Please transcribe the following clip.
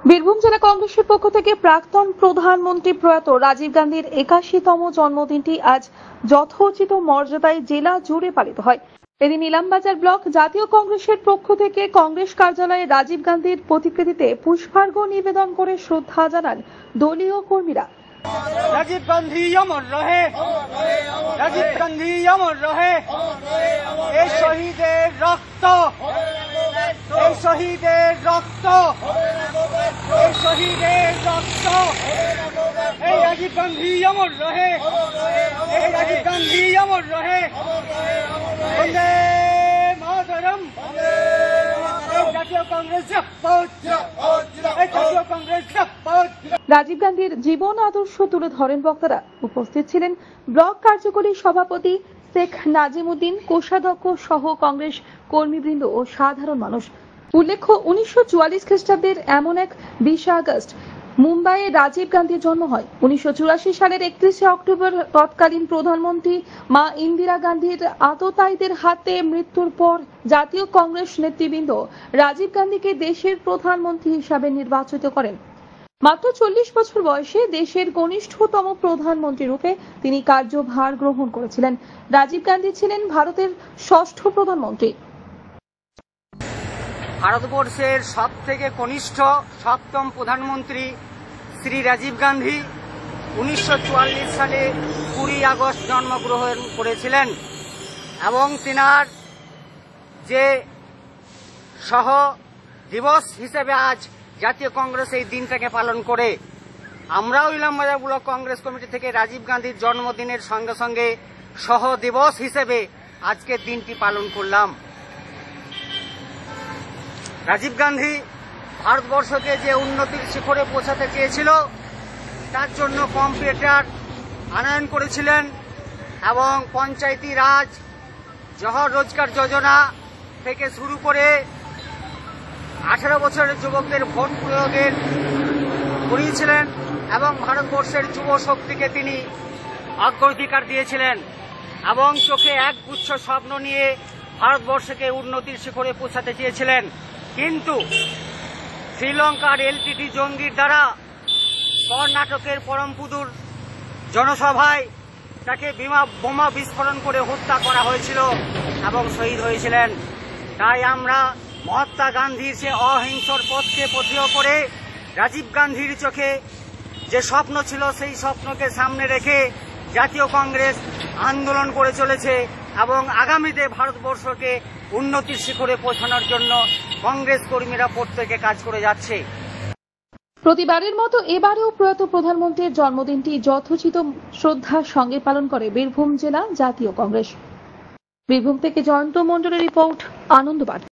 বীরভূম জেলা কংগ্রেসের পক্ষ থেকে প্রাক্তন প্রধানমন্ত্রী প্রয়াত রাজীব গান্ধীর ৮১তম জন্মদিনটি আজ যথোচিত মর্যাদায় জেলা জুড়ে পালিত হয়। এদিন ইলামবাজার ব্লক জাতীয় কংগ্রেসের পক্ষ থেকে কংগ্রেস কার্যালয়ে রাজীব গান্ধীর প্রতিকৃতিতে পুষ্পার্ঘ্য নিবেদন করে শ্রদ্ধা জানান দলীয় কর্মীরা। রাজীব গান্ধী অমর রহে, রাজীব গান্ধী অমর রহে, এই শহীদের রক্ত, এই শহীদের রক্ত, এই শহীদের রক্ত, এই রাজীব গান্ধী অমর রহে, এই রাজীব গান্ধী অমর রহে। বন্দে মাতরম। জাতীয় কংগ্রেস জিন্দাবাদ, জাতীয় কংগ্রেস জিন্দাবাদ। রাজীব গান্ধীর জীবন আদর্শ তুলে ধরেন বক্তারা। উপস্থিত ছিলেন ব্লক কার্যকরী সভাপতি শেখ নাজিমউদ্দিন, কোষাধ্যক্ষ সহ কংগ্রেস কর্মীবৃন্দ ও সাধারণ মানুষ। উল্লেখ্য, ১৯৪৪ খ্রিস্টাব্দের এমন এক ২০ আগস্ট মুম্বাইয়ে রাজীব গান্ধীর জন্ম হয়। ১৯৮৪ সালের ৩১ অক্টোবর তৎকালীন প্রধানমন্ত্রী মা ইন্দিরা গান্ধীর আততায়ীদের হাতে মৃত্যুর পর জাতীয় কংগ্রেস নেতৃবৃন্দ রাজীব গান্ধীকে দেশের প্রধানমন্ত্রী হিসাবে নির্বাচিত করেন। মাত্র ৪০ বছর বয়সে দেশের কনিষ্ঠতম প্রধানমন্ত্রী রূপে তিনি কার্যভার গ্রহণ করেছিলেন। রাজীব গান্ধী ছিলেন ভারতের ষষ্ঠ প্রধানমন্ত্রী। ভারতবর্ষের সব থেকে কনিষ্ঠ সপ্তম প্রধানমন্ত্রী শ্রী রাজীব গান্ধী ১৯৪৪ সালে ২০ আগস্ট জন্মগ্রহণ করেছিলেন এবং তিনার যে সহ দিবস হিসেবে আজ জাতীয় কংগ্রেস এই দিনটাকে পালন করে। আমরাও ইলামবাজার ব্লক কংগ্রেস কমিটি থেকে রাজীব গান্ধীর জন্মদিনের সঙ্গে সঙ্গে সহ দিবস হিসেবে আজকের দিনটি পালন করলাম। রাজীব গান্ধী ভারতবর্ষকে যে উন্নতির শিখরে পৌঁছাতে চেয়েছিল তার জন্য কম্পিউটার আনয়ন করেছিলেন এবং পঞ্চায়েতি রাজ, জহর রোজগার যোজনা থেকে শুরু করে 18 বছরের যুবকদের ভোট প্রয়োগের করিয়েছিলেন এবং ভারতবর্ষের যুব শক্তিকে তিনি অগ্রাধিকার দিয়েছিলেন এবং চোখে একগুচ্ছ স্বপ্ন নিয়ে ভারতবর্ষকে উন্নতির শিখরে পৌঁছাতে চেয়েছিলেন। কিন্তু শ্রীলঙ্কার এলটিটি জঙ্গির দ্বারা কর্ণাটকের পরমপুদুর জনসভায় তাকে বোমা বিস্ফোরণ করে হত্যা করা হয়েছিল এবং শহীদ হয়েছিলেন। তাই আমরা মহাত্মা গান্ধীর সে অহিংসার পথকে পথেয় করে রাজীব গান্ধীর চোখে যে স্বপ্ন ছিল সেই স্বপ্নকে সামনে রেখে জাতীয় কংগ্রেস আন্দোলন করে চলেছে এবং আগামীতে ভারতবর্ষকে উন্নতির শিখরে পৌঁছানোর জন্য কংগ্রেস কর্মীরা প্রত্যেকে কাজ করে যাচ্ছে। প্রতিবারের মতো এবারেও প্রয়াত প্রধানমন্ত্রীর জন্মদিনটি যথোচিত শ্রদ্ধার সঙ্গে পালন করে বীরভূম জেলা জাতীয় কংগ্রেস। বীরভূম থেকে জয়ন্ত মণ্ডলের রিপোর্ট, আনন্দবার্তা।